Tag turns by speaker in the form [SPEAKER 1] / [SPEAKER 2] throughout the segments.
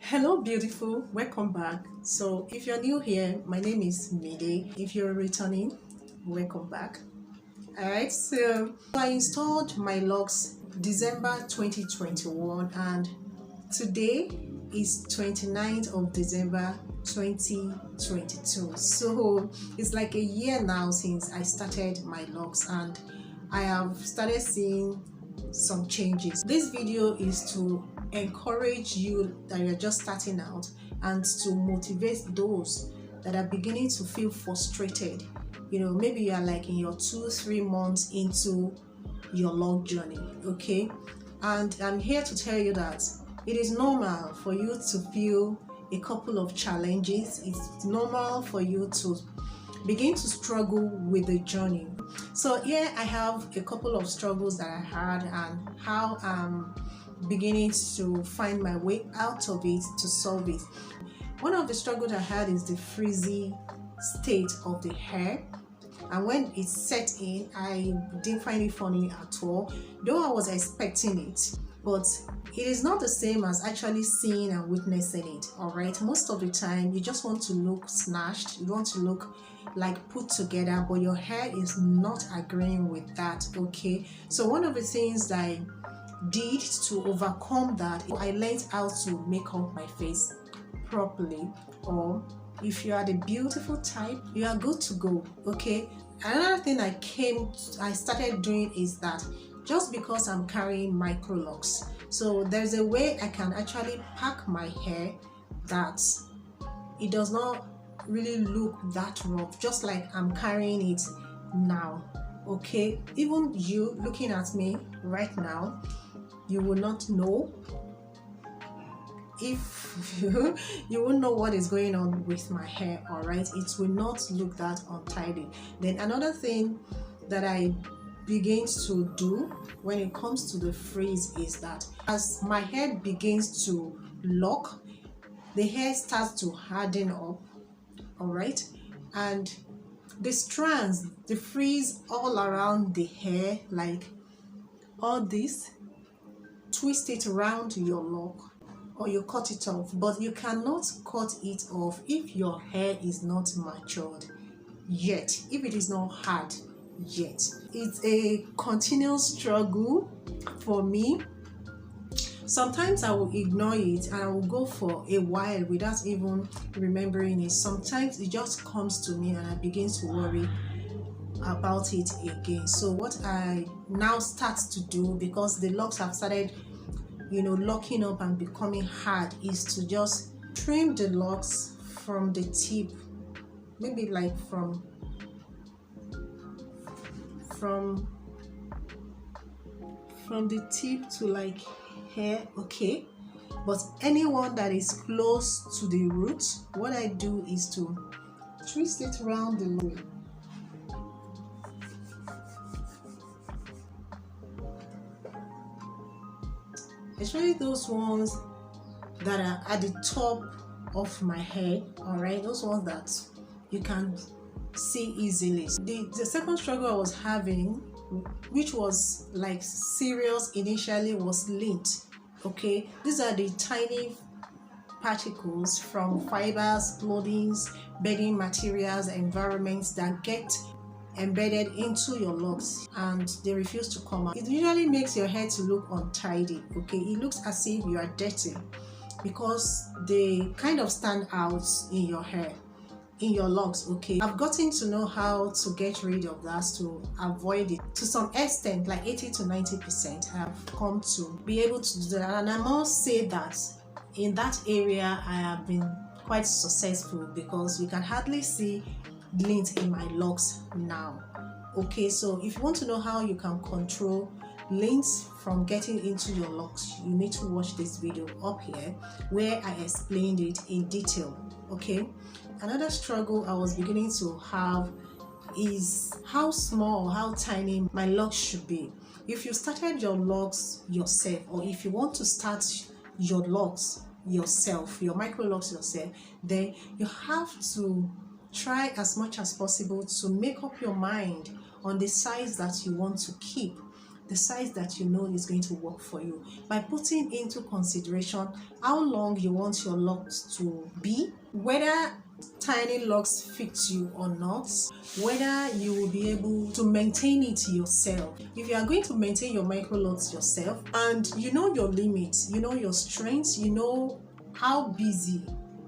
[SPEAKER 1] Hello beautiful, welcome back. So if you're new here, my name is Mide. If you're returning, welcome back. Alright, so I installed my locks December 2021 and today is 29th of December 2022. So it's like a year now since I started my locks and I have started seeing some changes. This video is to encourage you that you're just starting out and to motivate those that are beginning to feel frustrated. Maybe you are like in your 2-3 months into your lock journey, okay? And I'm here to tell you that it is normal for you to feel a couple of challenges. It's normal for you to begin to struggle with the journey. So here I have a couple of struggles that I had and how I'm beginning to find my way out of it to solve it. One of the struggles I had is the frizzy state of the hair, and when it set in, I didn't find it funny at all, though I was expecting it. But it is not the same as actually seeing and witnessing it. All right, most of the time you just want to look snatched, you want to look like put together, but your hair is not agreeing with that. Okay, so one of the things that I did to overcome that, I learned how to make up my face properly. Or if you are the beautiful type, you are good to go. Okay, another thing I started doing is that just because I'm carrying micro locks, so there's a way I can actually pack my hair that it does not really look that rough, just like I'm carrying it now. Okay, even you looking at me right now, you will not know if you won't know what is going on with my hair. All right, it will not look that untidy. Then another thing that I begin to do when it comes to the frizz is that as my hair begins to lock, the hair starts to harden up. All right, and the strands, the frizz all around the hair, like all this, twist it around your lock or you cut it off, but you cannot cut it off if your hair is not matured yet, if it is not hard yet. It's a continuous struggle for me. Sometimes I will ignore it and I will go for a while without even remembering it. Sometimes it just comes to me and I begin to worry about it again. So what I now start to do, because the locks have started locking up and becoming hard, is to just trim the locks from the tip, maybe like from the tip to like hair. Okay, but anyone that is close to the root, what I do is to twist it around the lock. Especially those ones that are at the top of my hair. All right, those ones that you can see easily. The second struggle I was having, which was like serious initially, was lint. Okay, these are the tiny particles from fibers, clothing, bedding materials, environments that get embedded into your locks and they refuse to come out. It usually makes your hair to look untidy. Okay, it looks as if you are dirty because they kind of stand out in your hair, in your locks. Okay, I've gotten to know how to get rid of that, to avoid it to some extent, like 80 to 90%. I have come to be able to do that, and I must say that in that area I have been quite successful because you can hardly see lint in my locks now. Okay, so if you want to know how you can control lint from getting into your locks, you need to watch this video up here where I explained it in detail. Okay, another struggle I was beginning to have is how small or how tiny my locks should be. If you started your locks yourself, or if you want to start your locks yourself, your micro locks yourself, then you have to try as much as possible to make up your mind on the size that you want to keep, the size that you know is going to work for you, by putting into consideration how long you want your locks to be, whether tiny locks fit you or not, whether you will be able to maintain it yourself. If you are going to maintain your micro locks yourself, and you know your limits, you know your strengths, you know how busy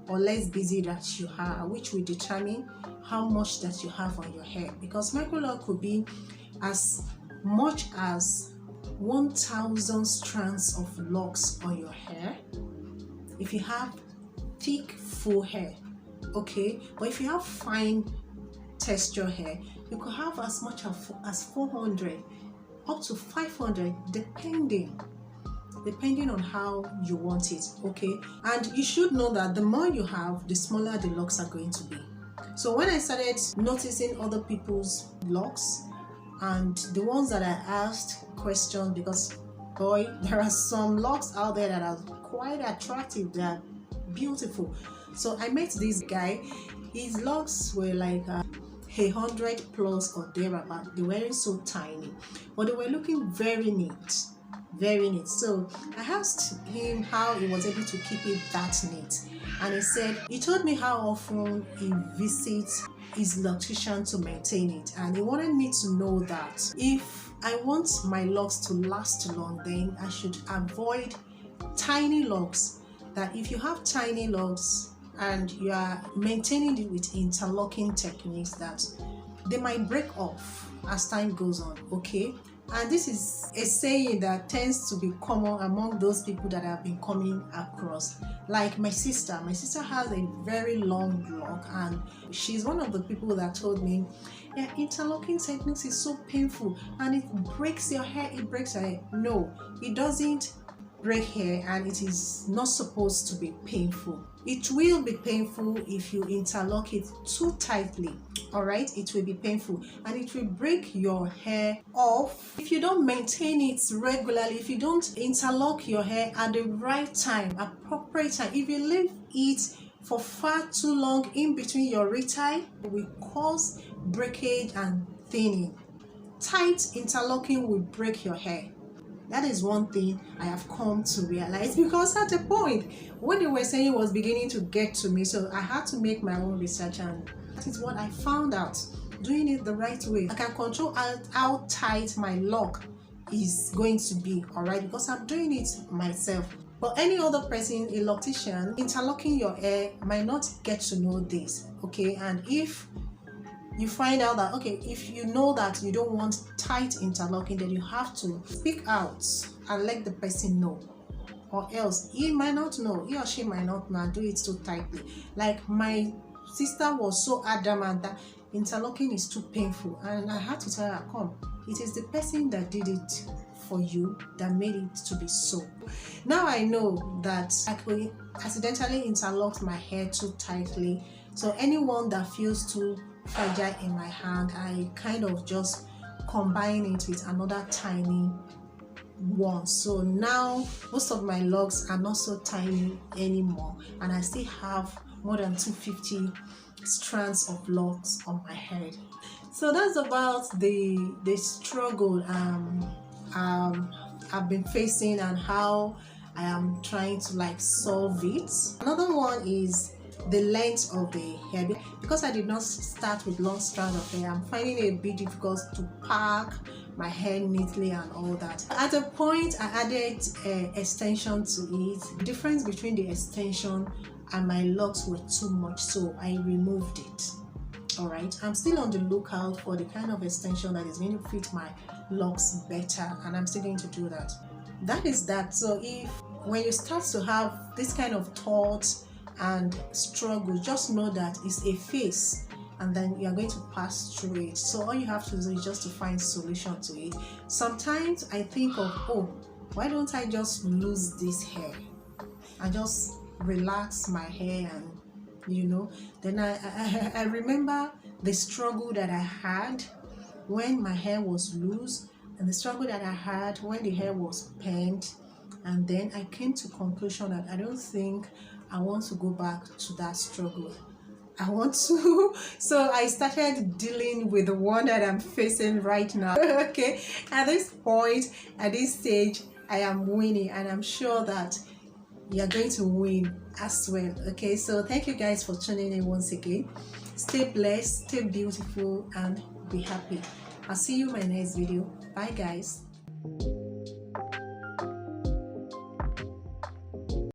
[SPEAKER 1] or less busy that you are, which will determine how much that you have on your hair, because micro lock could be as much as 1,000 strands of locks on your hair if you have thick full hair, okay? But if you have fine texture hair, you could have as much as 400 up to 500, depending on how you want it, okay? And you should know that the more you have, the smaller the locks are going to be. So when I started noticing other people's locks and the ones that I asked questions, because boy, there are some locks out there that are quite attractive, they are beautiful. So I met this guy. His locks were like 100 plus or thereabout. They weren't so tiny, but they were looking very neat, very neat. So I asked him how he was able to keep it that neat, and he told me how often he visits his loctician to maintain it, and he wanted me to know that if I want my locks to last long, then I should avoid tiny locks. That if you have tiny locks and you are maintaining it with interlocking techniques, that they might break off as time goes on, okay? And this is a saying that tends to be common among those people that I've been coming across. Like my sister has a very long lock, and she's one of the people that told me, yeah, interlocking techniques is so painful and it breaks your hair, No, it doesn't break hair, and it is not supposed to be painful. It will be painful if you interlock it too tightly. All right, it will be painful and it will break your hair off if you don't maintain it regularly, if you don't interlock your hair at the right time, appropriate time. If you leave it for far too long in between your retie, it will cause breakage and thinning. Tight interlocking will break your hair. That is one thing I have come to realize, because at a point when they were saying it was beginning to get to me, so I had to make my own research, and that is what I found out. Doing it the right way, I can control how tight my lock is going to be, all right, because I'm doing it myself. But any other person, a loctician, interlocking your hair might not get to know this, okay? And if you find out that, okay, if you know that you don't want tight interlocking, then you have to speak out and let the person know, or else he might not know, he or she might not know and do it too tightly. Like my sister was so adamant that interlocking is too painful, and I had to tell her, come, it is the person that did it for you that made it to be so. Now I know that I could accidentally interlock my hair too tightly, so anyone that feels too fragile in my hand, I kind of just combine it with another tiny one. So now most of my locks are not so tiny anymore, and I still have more than 250 strands of locks on my head. So that's about the struggle I've been facing and how I am trying to like solve it. Another one is the length of the hair. Because I did not start with long strands of hair, I'm finding it a bit difficult to pack my hair neatly and all that. At a point I added extension to it. The difference between the extension and my locks were too much, so I removed it. All right, I'm still on the lookout for the kind of extension that is going to fit my locks better, and I'm still going to do that. That is that. So if when you start to have this kind of thoughts and struggle, just know that it's a phase, and then you're going to pass through it. So all you have to do is just to find solution to it. Sometimes I think of, oh, why don't I just lose this hair and just relax my hair, and then I remember the struggle that I had when my hair was loose, and the struggle that I had when the hair was penned, and then I came to conclusion that I don't think I want to go back to that struggle. I want to. So I started dealing with the one that I'm facing right now. Okay, at this point, at this stage, I am winning, and I'm sure that you're going to win as well. Okay, so thank you guys for tuning in once again. Stay blessed, stay beautiful, and be happy. I'll see you in my next video. Bye guys.